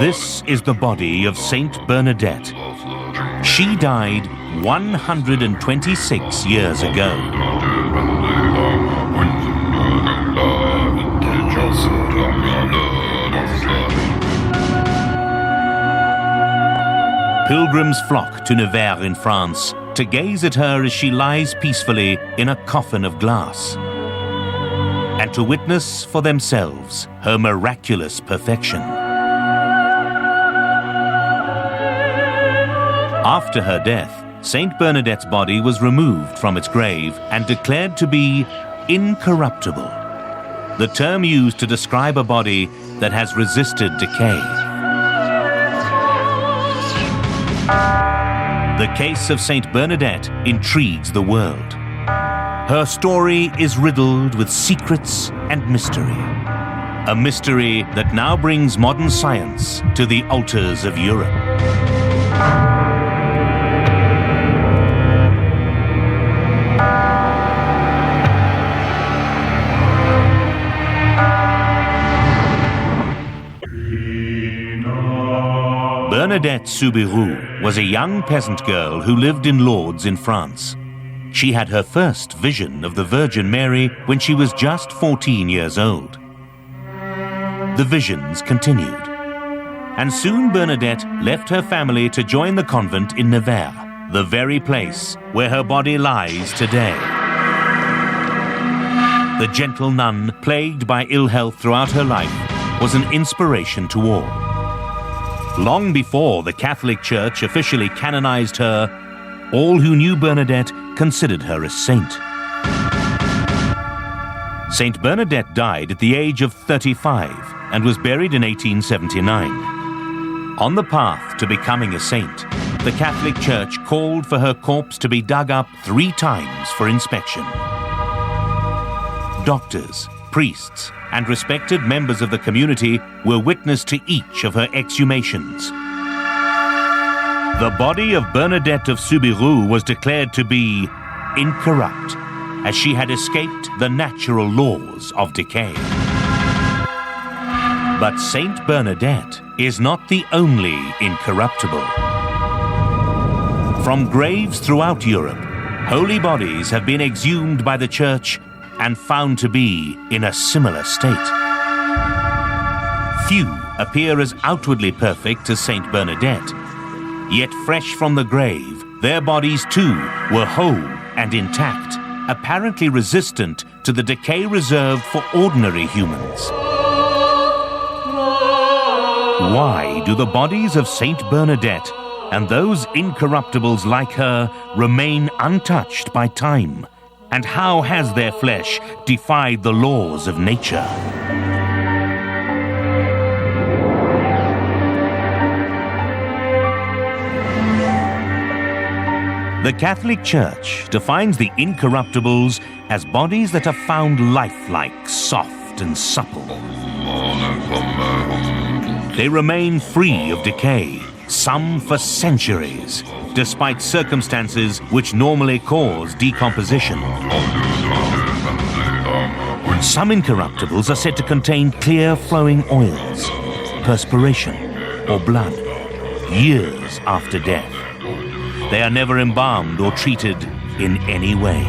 This is the body of Saint Bernadette. She died 126 years ago. Pilgrims flock to Nevers in France to gaze at her as she lies peacefully in a coffin of glass, and to witness for themselves her miraculous perfection. After her death, Saint Bernadette's body was removed from its grave and declared to be incorruptible, the term used to describe a body that has resisted decay. The case of Saint Bernadette intrigues the world. Her story is riddled with secrets and mystery, a mystery that now brings modern science to the altars of Europe. Bernadette Soubirous was a young peasant girl who lived in Lourdes in France. She had her first vision of the Virgin Mary when she was just 14 years old. The visions continued, and soon Bernadette left her family to join the convent in Nevers, the very place where her body lies today. The gentle nun, plagued by ill health throughout her life, was an inspiration to all. Long before the Catholic Church officially canonized her, all who knew Bernadette considered her a saint. Saint Bernadette died at the age of 35 and was buried in 1879. On the path to becoming a saint, the Catholic Church called for her corpse to be dug up 3 times for inspection. Doctors, priests, and respected members of the community were witness to each of her exhumations. The body of Bernadette of Soubirous was declared to be incorrupt, as she had escaped the natural laws of decay. But Saint Bernadette is not the only incorruptible. From graves throughout Europe, holy bodies have been exhumed by the Church and found to be in a similar state. Few appear as outwardly perfect as Saint Bernadette, yet fresh from the grave, their bodies too were whole and intact, apparently resistant to the decay reserved for ordinary humans. Why do the bodies of Saint Bernadette and those incorruptibles like her remain untouched by time? And how has their flesh defied the laws of nature? The Catholic Church defines the incorruptibles as bodies that are found lifelike, soft and supple. They remain free of decay, some for centuries, despite circumstances which normally cause decomposition. Some incorruptibles are said to contain clear flowing oils, perspiration, or blood, years after death. They are never embalmed or treated in any way.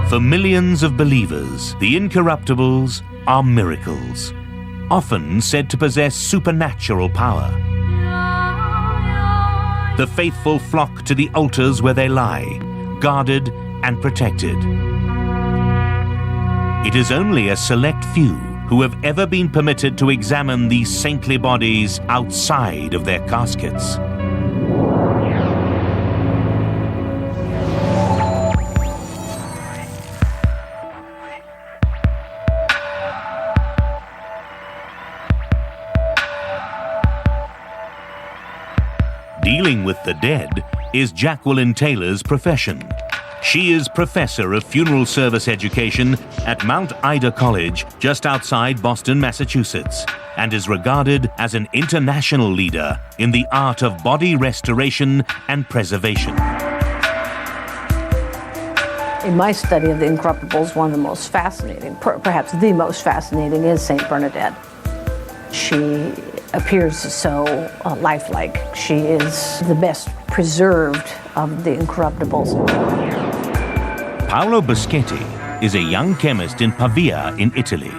For millions of believers, the incorruptibles are miracles, often said to possess supernatural power. The faithful flock to the altars where they lie, guarded and protected. It is only a select few who have ever been permitted to examine these saintly bodies outside of their caskets. Dealing with the dead is Jacqueline Taylor's profession. She is professor of funeral service education at Mount Ida College, just outside Boston, Massachusetts, and is regarded as an international leader in the art of body restoration and preservation. In my study of the incorruptibles, one of the most fascinating, perhaps the most fascinating, is Saint Bernadette. She appears so lifelike. She is the best preserved of the incorruptibles. Paolo Boschetti is a young chemist in Pavia in Italy.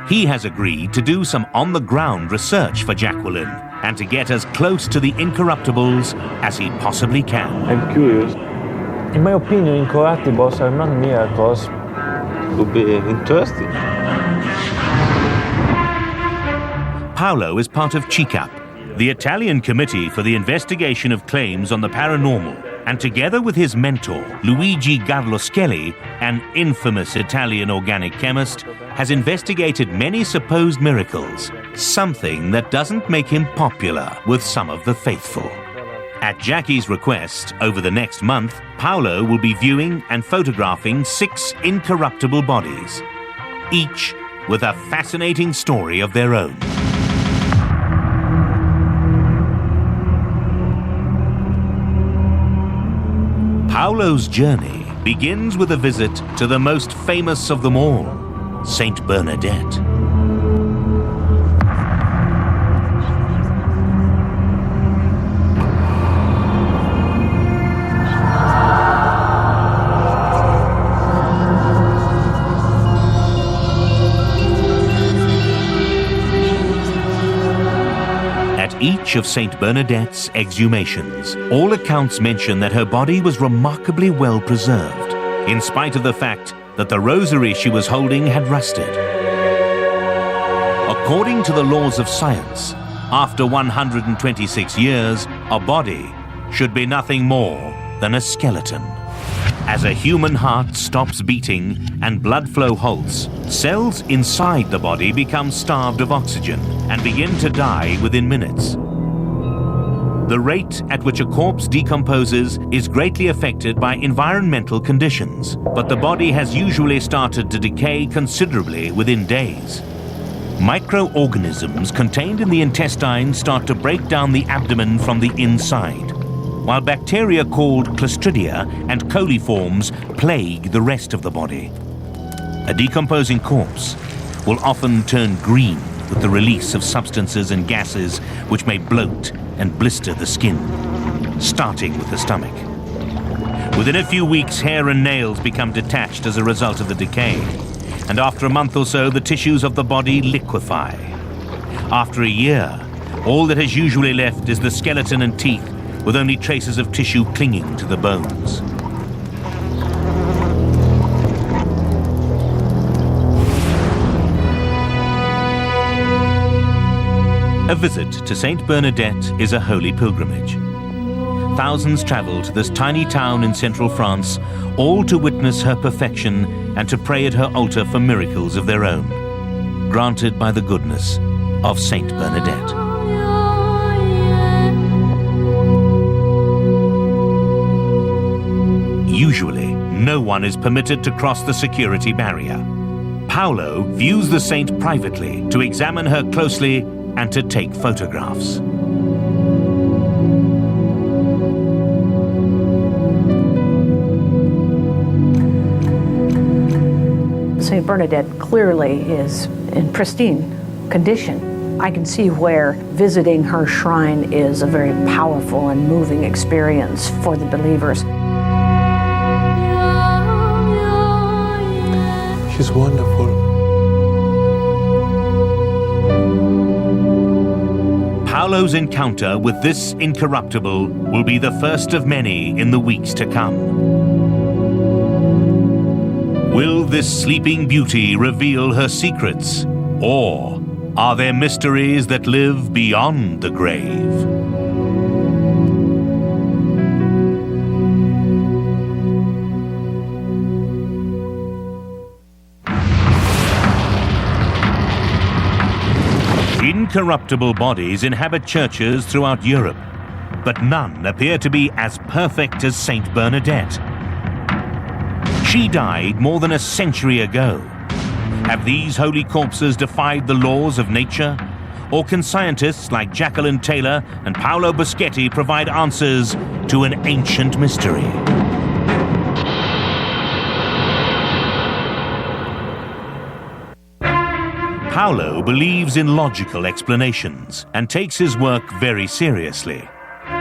He has agreed to do some on-the-ground research for Jacqueline and to get as close to the incorruptibles as he possibly can. I'm curious. In my opinion, incorruptibles are not miracles. Could be interesting. Paolo is part of CICAP, the Italian Committee for the Investigation of Claims on the Paranormal, and together with his mentor, Luigi Garloschelli, an infamous Italian organic chemist, has investigated many supposed miracles, something that doesn't make him popular with some of the faithful. At Jackie's request, over the next month, Paolo will be viewing and photographing 6 incorruptible bodies, each with a fascinating story of their own. Paolo's journey begins with a visit to the most famous of them all, Saint Bernadette. Each of Saint Bernadette's exhumations, all accounts mention that her body was remarkably well preserved, in spite of the fact that the rosary she was holding had rusted. According to the laws of science, after 126 years, a body should be nothing more than a skeleton. As a human heart stops beating and blood flow halts, cells inside the body become starved of oxygen and begin to die within minutes. The rate at which a corpse decomposes is greatly affected by environmental conditions, but the body has usually started to decay considerably within days. Microorganisms contained in the intestine start to break down the abdomen from the inside, while bacteria called Clostridia and coliforms plague the rest of the body. A decomposing corpse will often turn green with the release of substances and gases which may bloat and blister the skin, starting with the stomach. Within a few weeks, hair and nails become detached as a result of the decay, and after a month or so, the tissues of the body liquefy. After a year, all that is usually left is the skeleton and teeth, with only traces of tissue clinging to the bones. A visit to Saint Bernadette is a holy pilgrimage. Thousands travel to this tiny town in central France, all to witness her perfection and to pray at her altar for miracles of their own, granted by the goodness of Saint Bernadette. Usually, no one is permitted to cross the security barrier. Paolo views the saint privately to examine her closely and to take photographs. Saint Bernadette clearly is in pristine condition. I can see where visiting her shrine is a very powerful and moving experience for the believers. She's wonderful. Paolo's encounter with this incorruptible will be the first of many in the weeks to come. Will this sleeping beauty reveal her secrets, or are there mysteries that live beyond the grave? Incorruptible bodies inhabit churches throughout Europe, but none appear to be as perfect as Saint Bernadette. She died more than a century ago. Have these holy corpses defied the laws of nature? Or can scientists like Jacqueline Taylor and Paolo Boschetti provide answers to an ancient mystery? Paolo believes in logical explanations and takes his work very seriously.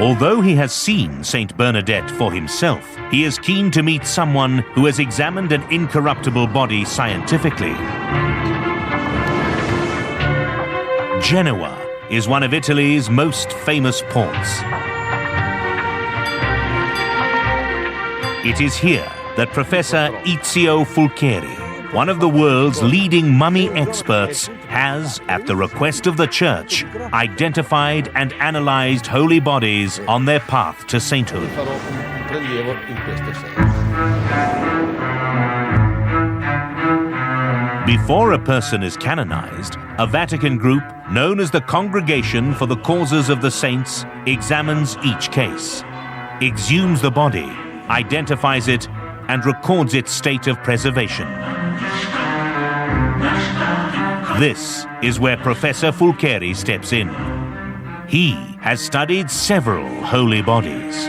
Although he has seen Saint Bernadette for himself, he is keen to meet someone who has examined an incorruptible body scientifically. Genoa is one of Italy's most famous ports. It is here that Professor Ezio Fulcheri, one of the world's leading mummy experts, has, at the request of the Church, identified and analyzed holy bodies on their path to sainthood. Before a person is canonized, a Vatican group known as the Congregation for the Causes of the Saints examines each case, exhumes the body, identifies it, and records its state of preservation. This is where Professor Fulcheri steps in. He has studied several holy bodies.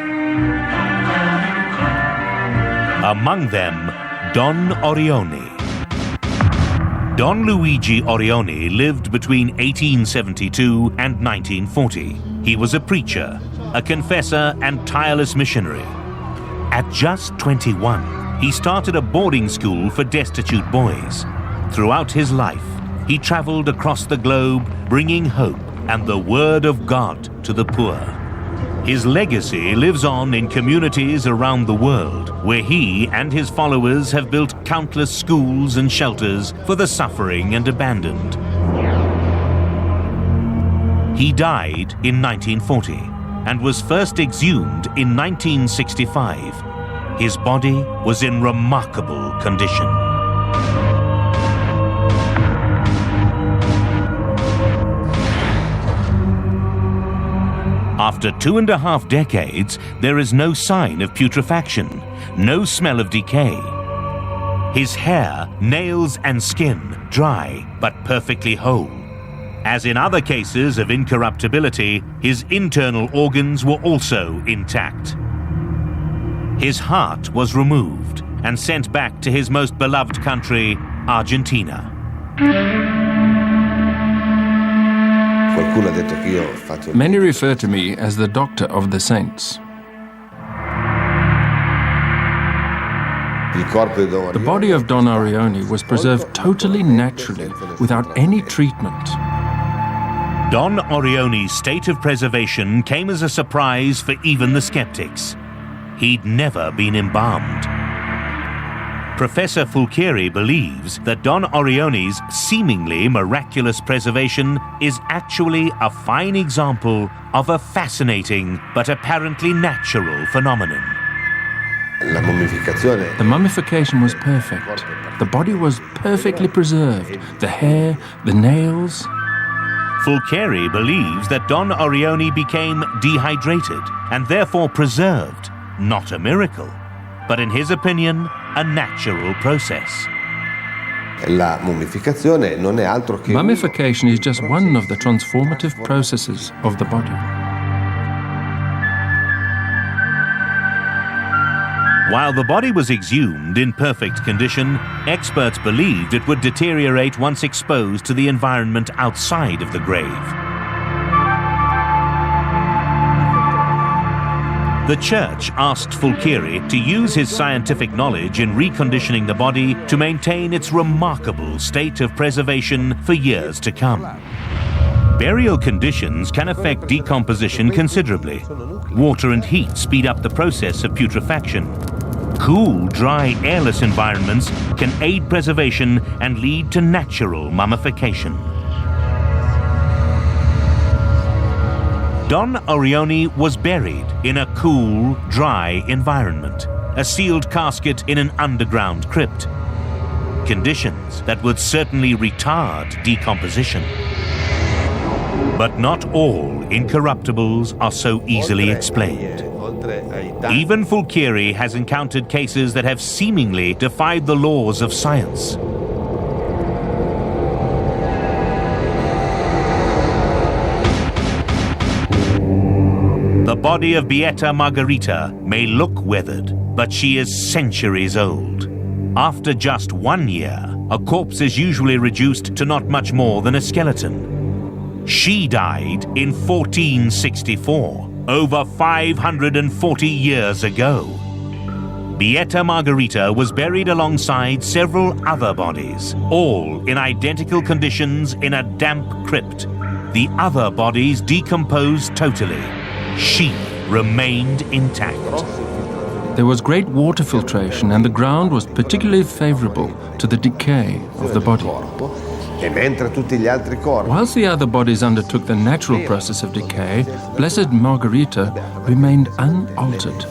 Among them, Don Orione. Don Luigi Orione lived between 1872 and 1940. He was a preacher, a confessor, and tireless missionary. At just 21, he started a boarding school for destitute boys. Throughout his life, he traveled across the globe, bringing hope and the word of God to the poor. His legacy lives on in communities around the world, where he and his followers have built countless schools and shelters for the suffering and abandoned. He died in 1940 and was first exhumed in 1965. His body was in remarkable condition. After 2.5 decades, there is no sign of putrefaction, no smell of decay. His hair, nails, and skin dry but perfectly whole. As in other cases of incorruptibility, his internal organs were also intact. His heart was removed and sent back to his most beloved country, Argentina. Many refer to me as the doctor of the saints. The body of Don Orione was preserved totally naturally, without any treatment. Don Orione's state of preservation came as a surprise for even the skeptics. He'd never been embalmed. Professor Fulcheri believes that Don Orione's seemingly miraculous preservation is actually a fine example of a fascinating but apparently natural phenomenon. The mummification was perfect. The body was perfectly preserved. The hair, the nails. Fulcheri believes that Don Orione became dehydrated and therefore preserved, not a miracle, but in his opinion, a natural process. Mummification is just one of the transformative processes of the body. While the body was exhumed in perfect condition, experts believed it would deteriorate once exposed to the environment outside of the grave. The Church asked Fulcheri to use his scientific knowledge in reconditioning the body to maintain its remarkable state of preservation for years to come. Burial conditions can affect decomposition considerably. Water and heat speed up the process of putrefaction. Cool, dry, airless environments can aid preservation and lead to natural mummification. Don Orione was buried in a cool, dry environment, a sealed casket in an underground crypt. Conditions that would certainly retard decomposition. But not all incorruptibles are so easily explained. Even Fulcheri has encountered cases that have seemingly defied the laws of science. The body of Beata Margherita may look weathered, but she is centuries old. After just 1 year, a corpse is usually reduced to not much more than a skeleton. She died in 1464, over 540 years ago. Beata Margherita was buried alongside several other bodies, all in identical conditions in a damp crypt. The other bodies decomposed totally. She remained intact. There was great water filtration and the ground was particularly favorable to the decay of the body. Whilst the other bodies undertook the natural process of decay, Blessed Margherita remained unaltered.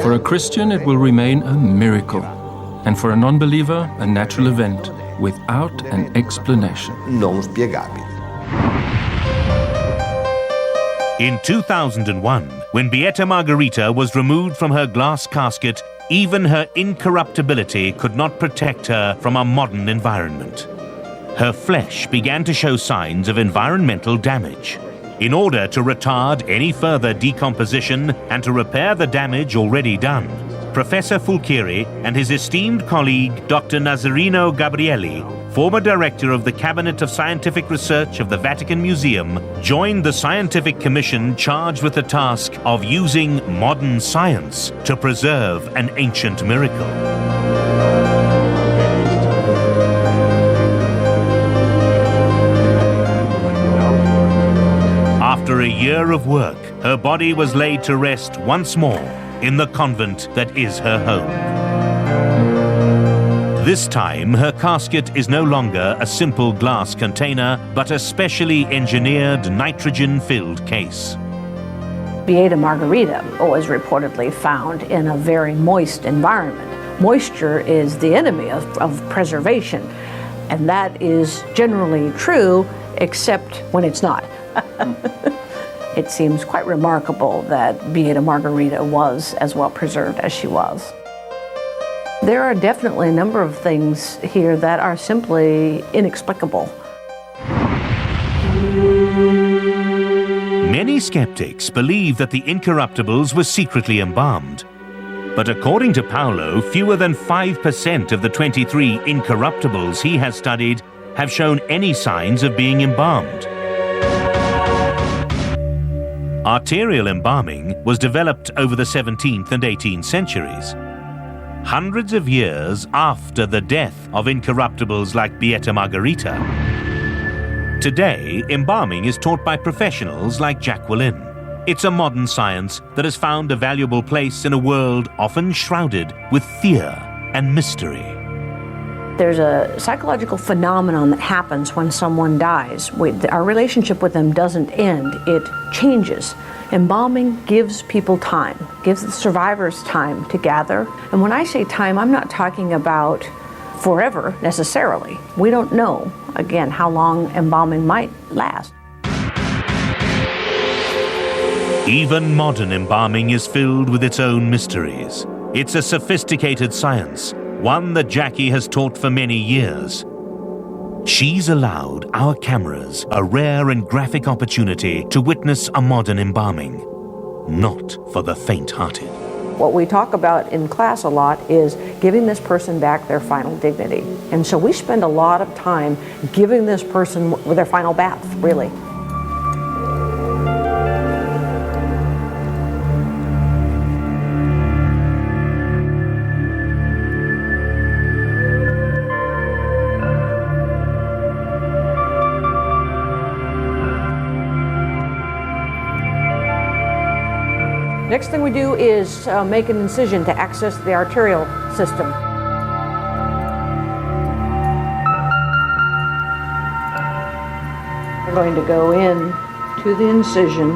For a Christian, it will remain a miracle, and for a non-believer, a natural event without an explanation. In 2001, when Beata Margherita was removed from her glass casket, even her incorruptibility could not protect her from a modern environment. Her flesh began to show signs of environmental damage. In order to retard any further decomposition and to repair the damage already done, Professor Fulchiri and his esteemed colleague Dr. Nazareno Gabrielli, former director of the Cabinet of Scientific Research of the Vatican Museum, joined the scientific commission charged with the task of using modern science to preserve an ancient miracle. After a year of work, her body was laid to rest once more in the convent that is her home. This time, her casket is no longer a simple glass container, but a specially engineered nitrogen-filled case. Beata Margherita was reportedly found in a very moist environment. Moisture is the enemy of preservation, and that is generally true, except when it's not. It seems quite remarkable that Beata Margherita was as well preserved as she was. There are definitely a number of things here that are simply inexplicable. Many skeptics believe that the incorruptibles were secretly embalmed. But according to Paolo, fewer than 5% of the 23 incorruptibles he has studied have shown any signs of being embalmed. Arterial embalming was developed over the 17th and 18th centuries. Hundreds of years after the death of incorruptibles like Beata Margherita. Today, embalming is taught by professionals like Jacqueline. It's a modern science that has found a valuable place in a world often shrouded with fear and mystery. There's a psychological phenomenon that happens when someone dies. Our relationship with them doesn't end, it changes. Embalming gives people time, gives the survivors time to gather. And when I say time, I'm not talking about forever necessarily. We don't know, again, how long embalming might last. Even modern embalming is filled with its own mysteries. It's a sophisticated science, one that Jackie has taught for many years. She's allowed our cameras a rare and graphic opportunity to witness a modern embalming, not for the faint-hearted. What we talk about in class a lot is giving this person back their final dignity. And so we spend a lot of time giving this person their final bath, really. Next thing we do is make an incision to access the arterial system. We're going to go in to the incision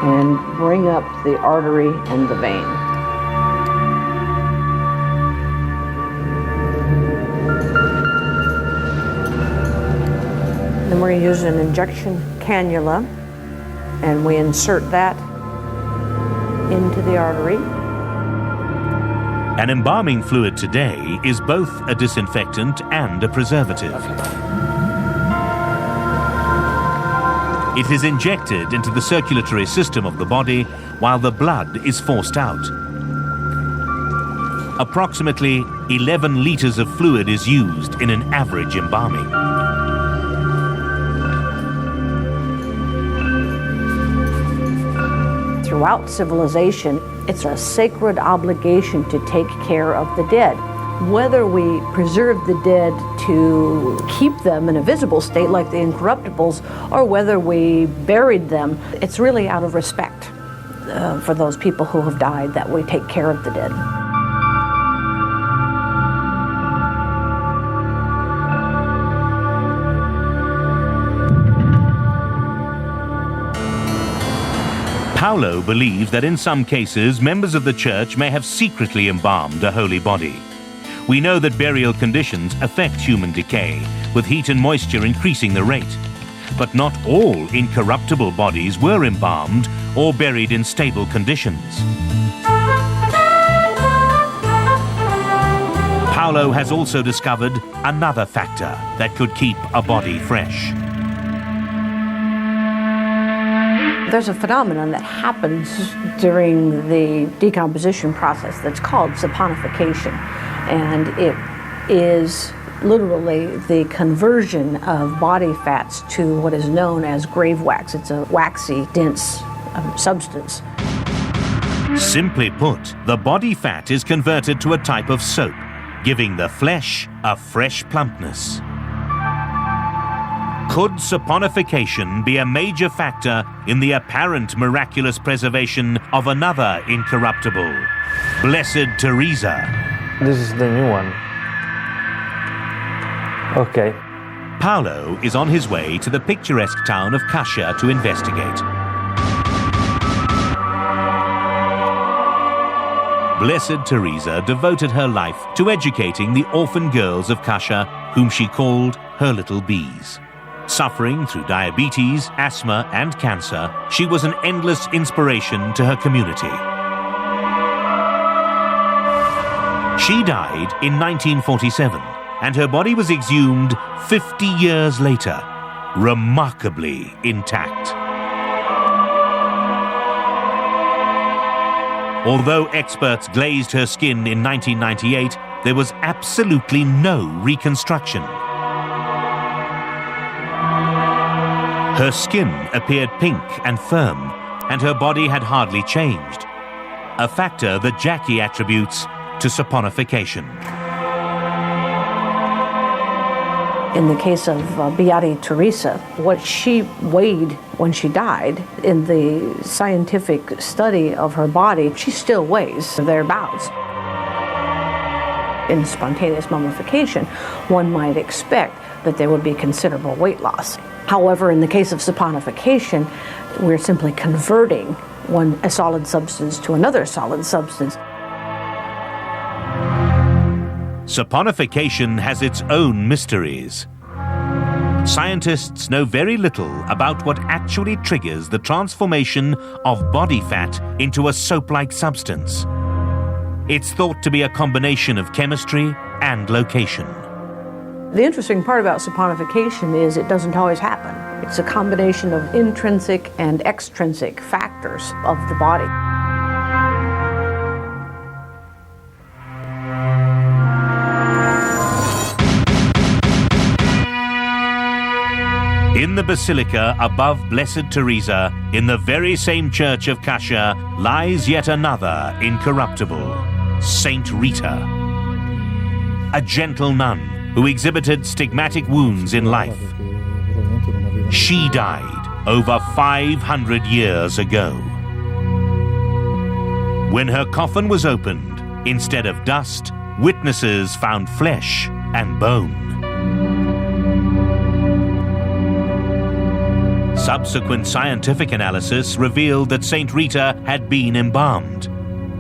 and bring up the artery and the vein. Then we're going to use an injection cannula, and we insert that into the artery. An embalming fluid today is both a disinfectant and a preservative. It is injected into the circulatory system of the body while the blood is forced out. Approximately 11 liters of fluid is used in an average embalming. Throughout civilization, it's a sacred obligation to take care of the dead. Whether we preserve the dead to keep them in a visible state like the incorruptibles, or whether we buried them, it's really out of respect for those people who have died that we take care of the dead. Paolo believes that in some cases, members of the church may have secretly embalmed a holy body. We know that burial conditions affect human decay, with heat and moisture increasing the rate. But not all incorruptible bodies were embalmed or buried in stable conditions. Paolo has also discovered another factor that could keep a body fresh. There's a phenomenon that happens during the decomposition process that's called saponification, and it is literally the conversion of body fats to what is known as grave wax. It's a waxy, dense substance. Simply put, the body fat is converted to a type of soap, giving the flesh a fresh plumpness. Could saponification be a major factor in the apparent miraculous preservation of another incorruptible, Blessed Teresa? This is the new one. Okay. Paolo is on his way to the picturesque town of Cascia to investigate. Blessed Teresa devoted her life to educating the orphan girls of Cascia, whom she called her little bees. Suffering through diabetes, asthma, and cancer, she was an endless inspiration to her community. She died in 1947, and her body was exhumed 50 years later, remarkably intact. Although experts glazed her skin in 1998, there was absolutely no reconstruction. Her skin appeared pink and firm, and her body had hardly changed, a factor that Jackie attributes to saponification. In the case of Beate Teresa, what she weighed when she died, in the scientific study of her body, she still weighs thereabouts. In spontaneous mummification, one might expect that there would be considerable weight loss. However, in the case of saponification, we're simply converting a solid substance to another solid substance. Saponification has its own mysteries. Scientists know very little about what actually triggers the transformation of body fat into a soap-like substance. It's thought to be a combination of chemistry and location. The interesting part about saponification is it doesn't always happen. It's a combination of intrinsic and extrinsic factors of the body. In the basilica above Blessed Teresa, in the very same church of Cascia, lies yet another incorruptible, Saint Rita. A gentle nun who exhibited stigmatic wounds in life. She died over 500 years ago. When her coffin was opened, instead of dust, witnesses found flesh and bone. Subsequent scientific analysis revealed that Saint Rita had been embalmed.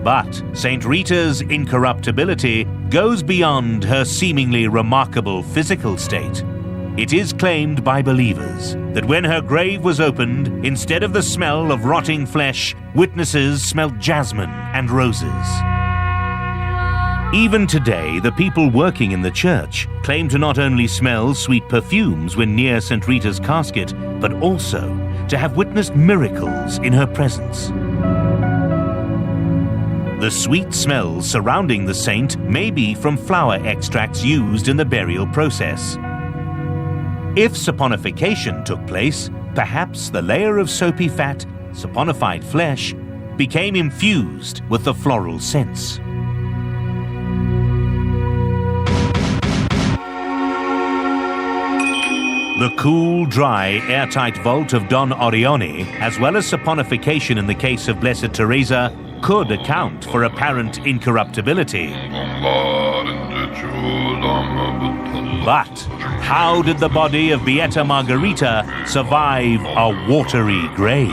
But Saint Rita's incorruptibility goes beyond her seemingly remarkable physical state. It is claimed by believers that when her grave was opened, instead of the smell of rotting flesh, witnesses smelled jasmine and roses. Even today, the people working in the church claim to not only smell sweet perfumes when near St. Rita's casket, but also to have witnessed miracles in her presence. The sweet smells surrounding the saint may be from flower extracts used in the burial process. If saponification took place, perhaps the layer of soapy fat, saponified flesh, became infused with the floral scents. The cool, dry, airtight vault of Don Orione, as well as saponification in the case of Blessed Teresa, could account for apparent incorruptibility. But how did the body of Beata Margherita survive a watery grave?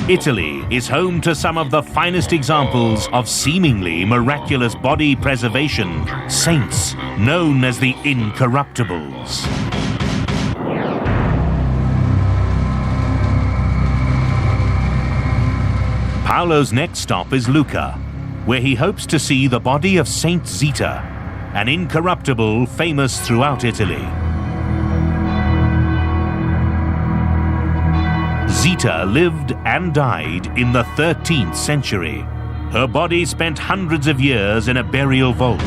Italy is home to some of the finest examples of seemingly miraculous body preservation, saints known as the Incorruptibles. Paolo's next stop is Lucca, where he hopes to see the body of Saint Zita, an incorruptible famous throughout Italy. Zita lived and died in the 13th century. Her body spent hundreds of years in a burial vault.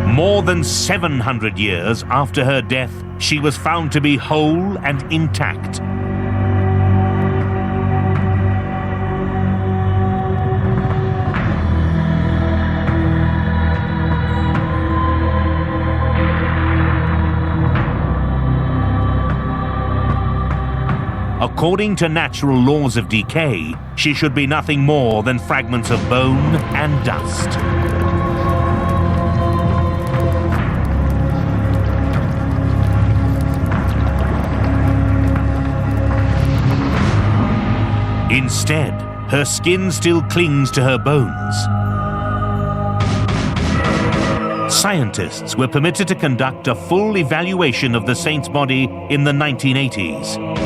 More than 700 years after her death, she was found to be whole and intact. According to natural laws of decay, she should be nothing more than fragments of bone and dust. Instead, her skin still clings to her bones. Scientists were permitted to conduct a full evaluation of the saint's body in the 1980s.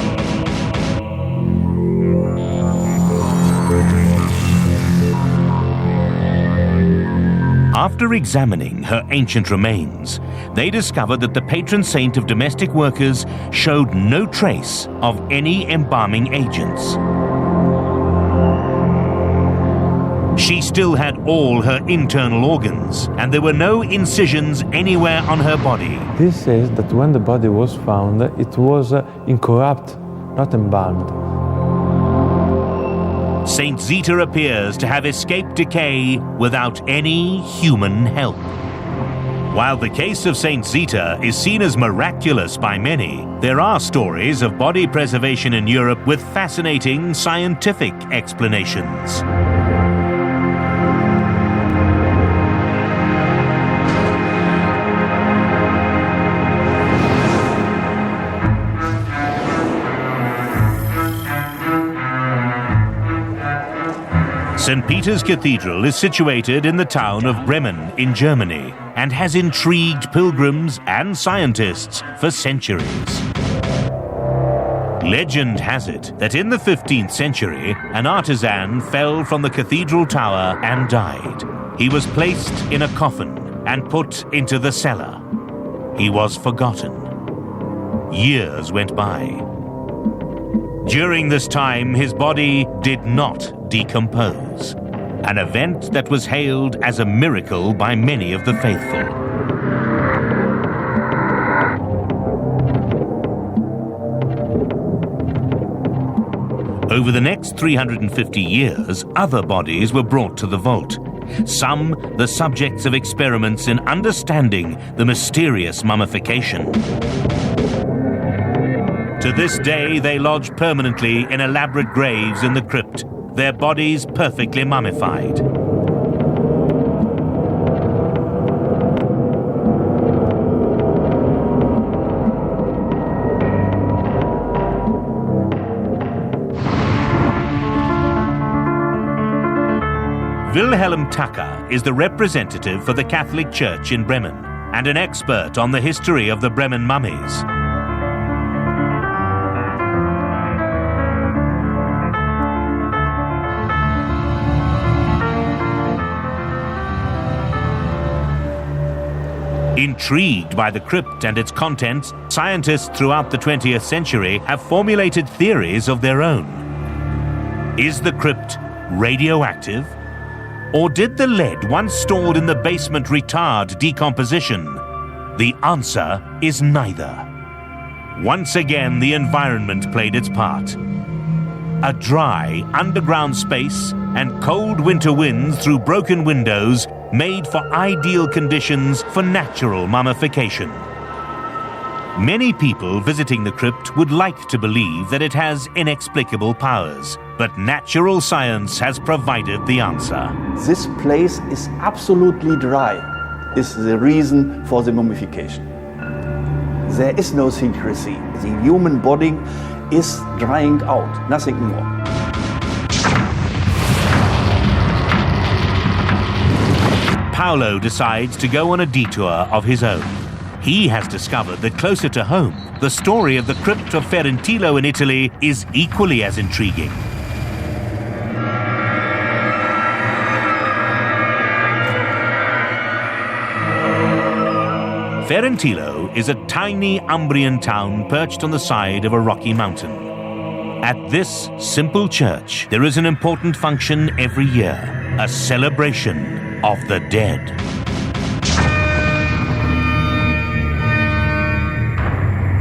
After examining her ancient remains, they discovered that the patron saint of domestic workers showed no trace of any embalming agents. She still had all her internal organs, and there were no incisions anywhere on her body. This says that when the body was found, it was incorrupt, not embalmed. Saint Zita appears to have escaped decay without any human help. While the case of Saint Zita is seen as miraculous by many, there are stories of body preservation in Europe with fascinating scientific explanations. St. Peter's Cathedral is situated in the town of Bremen in Germany and has intrigued pilgrims and scientists for centuries. Legend has it that in the 15th century, an artisan fell from the cathedral tower and died. He was placed in a coffin and put into the cellar. He was forgotten. Years went by. During this time, his body did not decompose, an event that was hailed as a miracle by many of the faithful. Over the next 350 years, other bodies were brought to the vault, some the subjects of experiments in understanding the mysterious mummification. To this day, they lodge permanently in elaborate graves in the crypt, their bodies perfectly mummified. Wilhelm Tucker is the representative for the Catholic Church in Bremen and an expert on the history of the Bremen mummies. Intrigued by the crypt and its contents, scientists throughout the 20th century have formulated theories of their own. Is the crypt radioactive? Or did the lead once stored in the basement retard decomposition? The answer is neither. Once again, the environment played its part. A dry, underground space and cold winter winds through broken windows made for ideal conditions for natural mummification. Many people visiting the crypt would like to believe that it has inexplicable powers, but natural science has provided the answer. This place is absolutely dry, is the reason for the mummification. There is no secrecy. The human body is drying out, nothing more. Paolo decides to go on a detour of his own. He has discovered that closer to home, the story of the crypt of Ferentilo in Italy is equally as intriguing. Ferentilo is a tiny Umbrian town perched on the side of a rocky mountain. At this simple church, there is an important function every year, a celebration of the dead.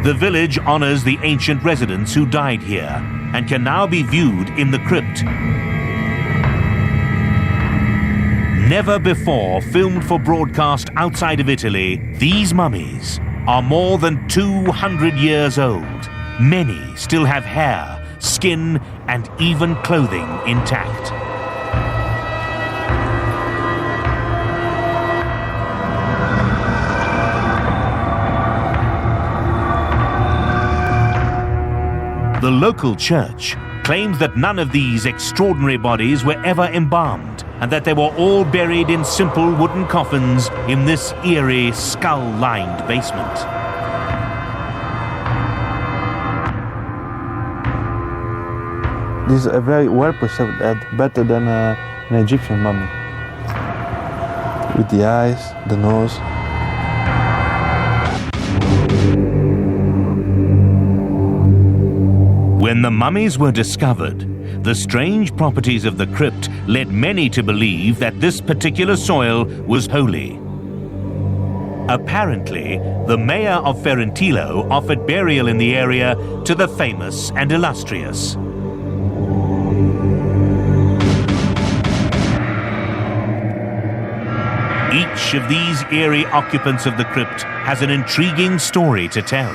The village honors the ancient residents who died here and can now be viewed in the crypt. Never before filmed for broadcast outside of Italy, these mummies are more than 200 years old. Many still have hair, skin, and even clothing intact. The local church claims that none of these extraordinary bodies were ever embalmed and that they were all buried in simple wooden coffins in this eerie, skull-lined basement. This is a very well-preserved head, better than an Egyptian mummy. With the eyes, the nose. When the mummies were discovered, the strange properties of the crypt led many to believe that this particular soil was holy. Apparently, the mayor of Ferentilo offered burial in the area to the famous and illustrious. Each of these eerie occupants of the crypt has an intriguing story to tell.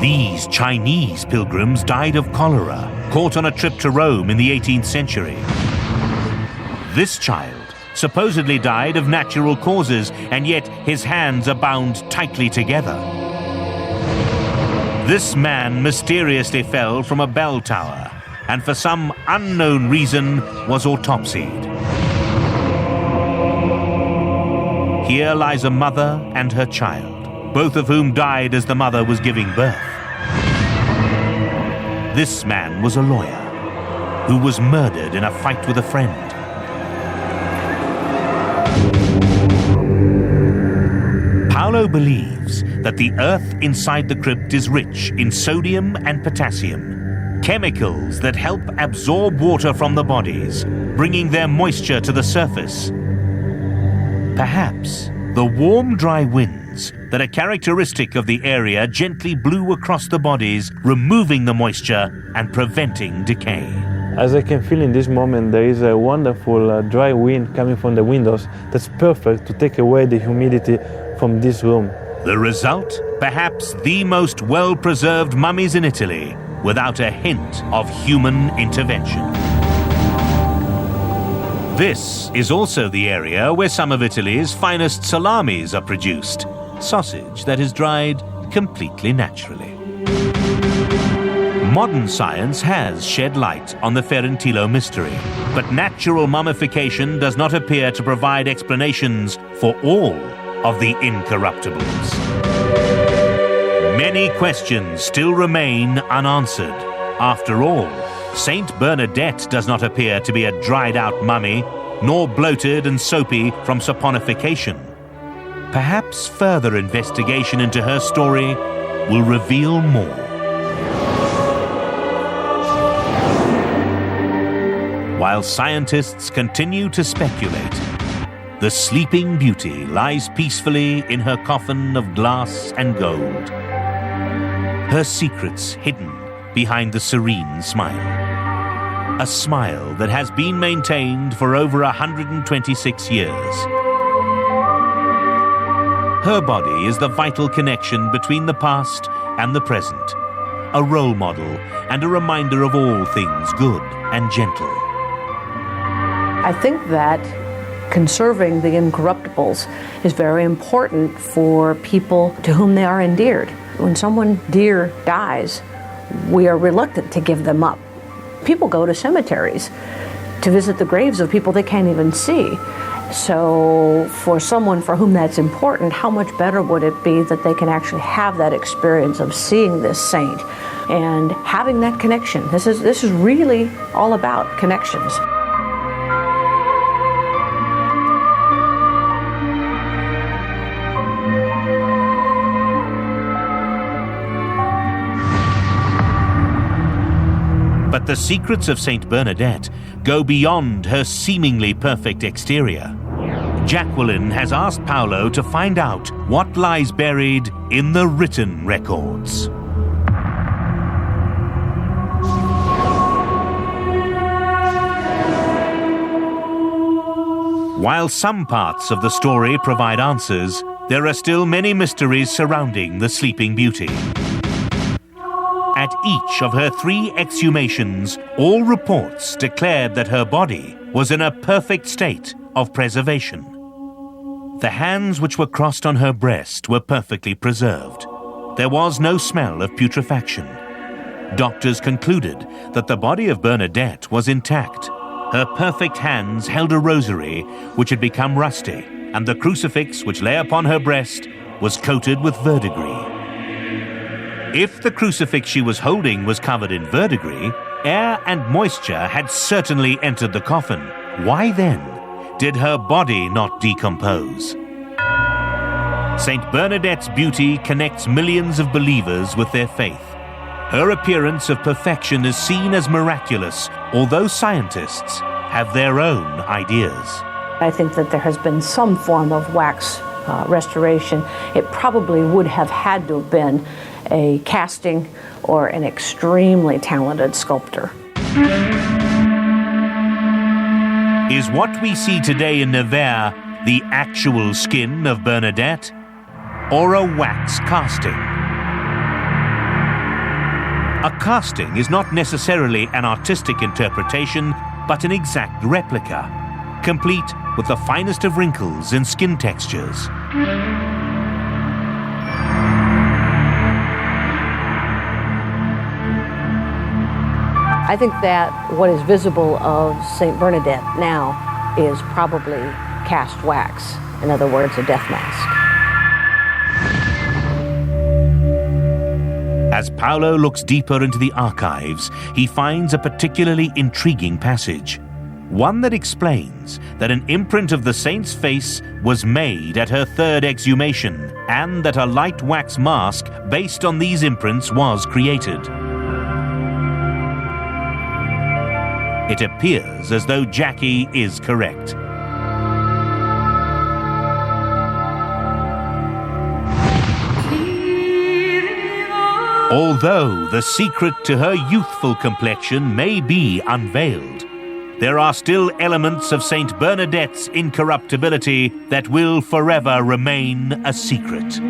These Chinese pilgrims died of cholera, caught on a trip to Rome in the 18th century. This child supposedly died of natural causes, and yet his hands are bound tightly together. This man mysteriously fell from a bell tower, and for some unknown reason was autopsied. Here lies a mother and her child, both of whom died as the mother was giving birth. This man was a lawyer who was murdered in a fight with a friend. Paolo believes that the earth inside the crypt is rich in sodium and potassium, chemicals that help absorb water from the bodies, bringing their moisture to the surface. Perhaps the warm, dry winds that are characteristic of the area gently blew across the bodies, removing the moisture and preventing decay. As I can feel in this moment, there is a wonderful dry wind coming from the windows that's perfect to take away the humidity from this room. The result? Perhaps the most well-preserved mummies in Italy, without a hint of human intervention. This is also the area where some of Italy's finest salamis are produced, sausage that is dried completely naturally. Modern science has shed light on the Ferentilo mystery, but natural mummification does not appear to provide explanations for all of the incorruptibles. Many questions still remain unanswered. After all, Saint Bernadette does not appear to be a dried-out mummy. nor bloated and soapy from saponification. Perhaps further investigation into her story will reveal more. While scientists continue to speculate, the Sleeping Beauty lies peacefully in her coffin of glass and gold, her secrets hidden behind the serene smile. A smile that has been maintained for over 126 years. Her body is the vital connection between the past and the present, a role model and a reminder of all things good and gentle. I think that conserving the incorruptibles is very important for people to whom they are endeared. When someone dear dies, we are reluctant to give them up. People go to cemeteries to visit the graves of people they can't even see. So for someone for whom that's important, how much better would it be that they can actually have that experience of seeing this saint and having that connection? This is really all about connections. But the secrets of Saint Bernadette go beyond her seemingly perfect exterior. Jacqueline has asked Paolo to find out what lies buried in the written records. While some parts of the story provide answers, there are still many mysteries surrounding the Sleeping Beauty. At each of her 3 exhumations, all reports declared that her body was in a perfect state of preservation. The hands which were crossed on her breast were perfectly preserved. There was no smell of putrefaction. Doctors concluded that the body of Bernadette was intact. Her perfect hands held a rosary which had become rusty, and the crucifix which lay upon her breast was coated with verdigris. If the crucifix she was holding was covered in verdigris, air and moisture had certainly entered the coffin. Why then did her body not decompose? Saint Bernadette's beauty connects millions of believers with their faith. Her appearance of perfection is seen as miraculous, although scientists have their own ideas. I think that there has been some form of wax restoration. It probably would have had to have been a casting or an extremely talented sculptor. Is what we see today in Nevers the actual skin of Bernadette, or a wax casting? A casting is not necessarily an artistic interpretation, but an exact replica, complete with the finest of wrinkles and skin textures. I think that what is visible of St. Bernadette now is probably cast wax, in other words, a death mask. As Paolo looks deeper into the archives, he finds a particularly intriguing passage, one that explains that an imprint of the saint's face was made at her 3rd exhumation, and that a light wax mask based on these imprints was created. It appears as though Jackie is correct. Although the secret to her youthful complexion may be unveiled, there are still elements of Saint Bernadette's incorruptibility that will forever remain a secret.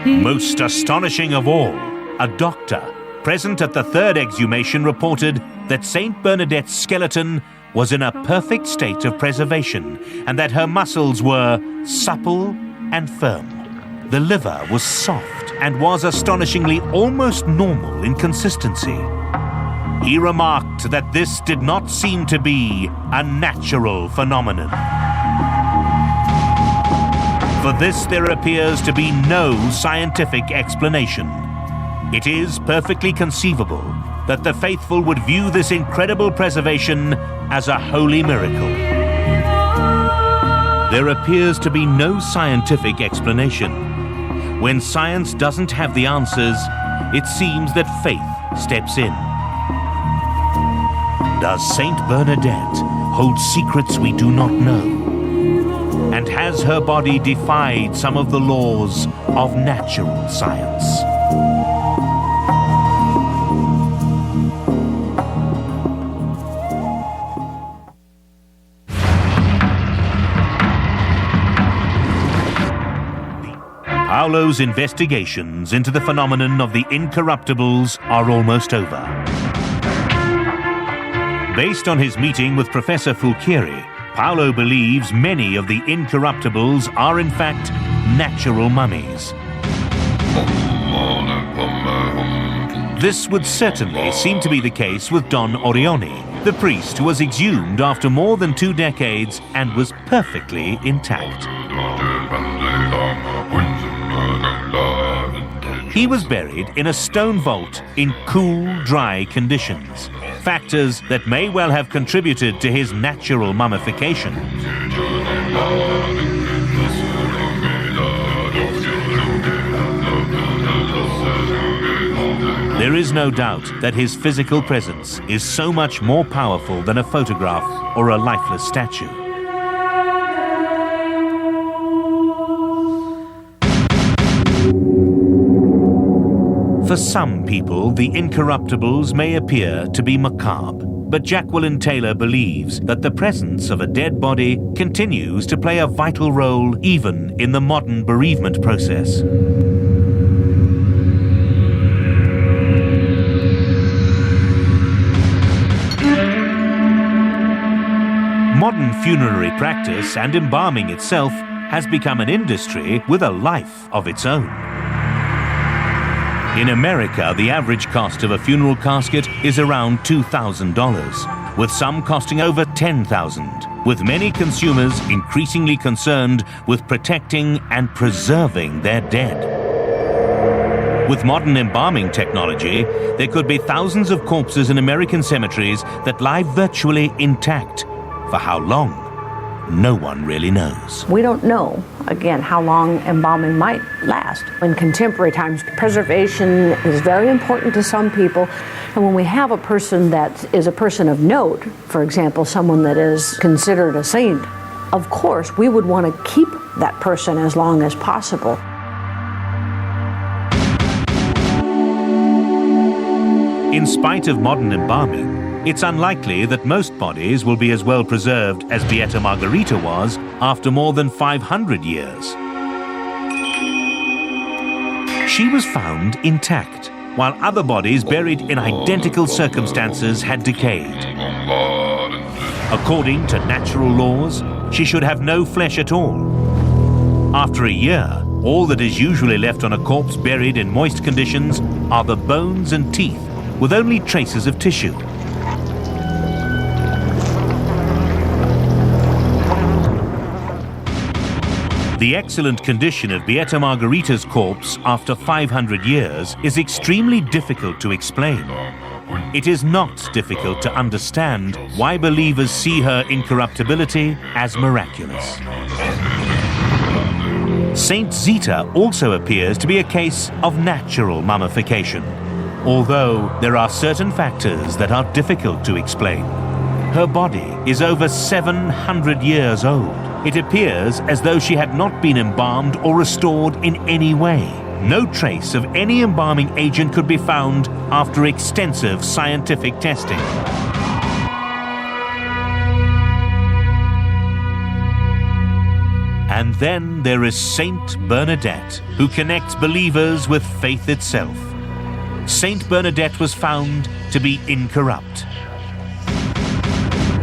Most astonishing of all, a doctor present at the 3rd exhumation reported that Saint Bernadette's skeleton was in a perfect state of preservation and that her muscles were supple and firm. The liver was soft and was astonishingly almost normal in consistency. He remarked that this did not seem to be a natural phenomenon. For this there appears to be no scientific explanation. It is perfectly conceivable that the faithful would view this incredible preservation as a holy miracle. There appears to be no scientific explanation. When science doesn't have the answers, it seems that faith steps in. Does Saint Bernadette hold secrets we do not know? And has her body defied some of the laws of natural science? Paolo's investigations into the phenomenon of the incorruptibles are almost over. Based on his meeting with Professor Fulcheri, Paolo believes many of the incorruptibles are in fact natural mummies. This would certainly seem to be the case with Don Orioni, the priest who was exhumed after more than 2 decades and was perfectly intact. He was buried in a stone vault in cool, dry conditions, factors that may well have contributed to his natural mummification. There is no doubt that his physical presence is so much more powerful than a photograph or a lifeless statue. For some people, the incorruptibles may appear to be macabre, but Jacqueline Taylor believes that the presence of a dead body continues to play a vital role even in the modern bereavement process. Modern funerary practice and embalming itself has become an industry with a life of its own. In America, the average cost of a funeral casket is around $2,000, with some costing over $10,000, with many consumers increasingly concerned with protecting and preserving their dead. With modern embalming technology, there could be thousands of corpses in American cemeteries that lie virtually intact. For how long? No one really knows. We don't know, again, how long embalming might last. In contemporary times, preservation is very important to some people. And when we have a person that is a person of note, for example, someone that is considered a saint, of course, we would want to keep that person as long as possible. In spite of modern embalming, it's unlikely that most bodies will be as well preserved as Beata Margherita was after more than 500 years. She was found intact, while other bodies buried in identical circumstances had decayed. According to natural laws, she should have no flesh at all. After a year, all that is usually left on a corpse buried in moist conditions are the bones and teeth, with only traces of tissue. The excellent condition of Beata Margherita's corpse after 500 years is extremely difficult to explain. It is not difficult to understand why believers see her incorruptibility as miraculous. Saint Zita also appears to be a case of natural mummification, although there are certain factors that are difficult to explain. Her body is over 700 years old. It appears as though she had not been embalmed or restored in any way. No trace of any embalming agent could be found after extensive scientific testing. And then there is Saint Bernadette, who connects believers with faith itself. Saint Bernadette was found to be incorrupt.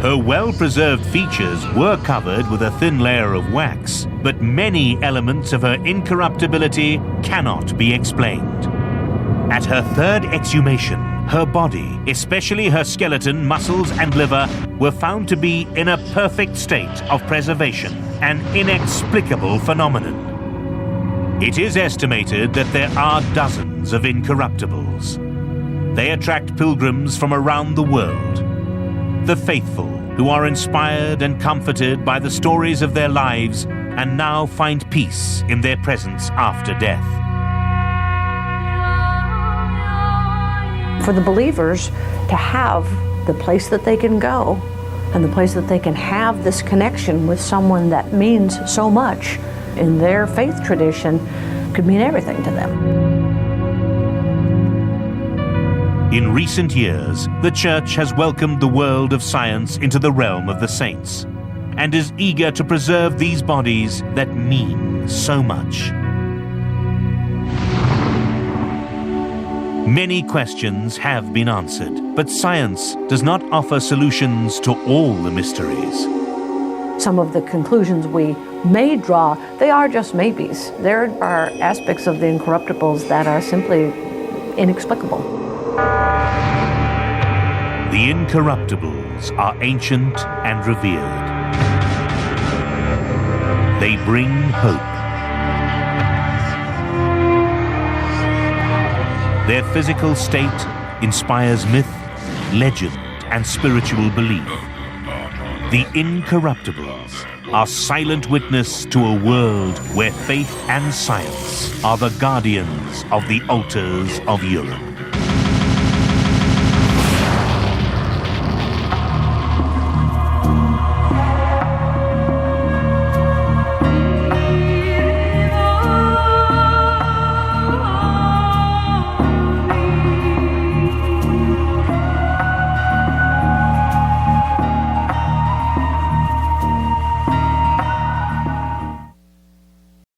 Her well-preserved features were covered with a thin layer of wax, but many elements of her incorruptibility cannot be explained. At her third exhumation, her body, especially her skeleton, muscles, and liver, were found to be in a perfect state of preservation, an inexplicable phenomenon. It is estimated that there are dozens of incorruptibles. They attract pilgrims from around the world. The faithful who are inspired and comforted by the stories of their lives and now find peace in their presence after death. For the believers to have the place that they can go and the place that they can have this connection with someone that means so much in their faith tradition could mean everything to them. In recent years, the Church has welcomed the world of science into the realm of the saints and is eager to preserve these bodies that mean so much. Many questions have been answered, but science does not offer solutions to all the mysteries. Some of the conclusions we may draw, they are just maybes. There are aspects of the incorruptibles that are simply inexplicable. The incorruptibles are ancient and revered. They bring hope. Their physical state inspires myth, legend, and spiritual belief. The incorruptibles are silent witness to a world where faith and science are the guardians of the altars of Europe.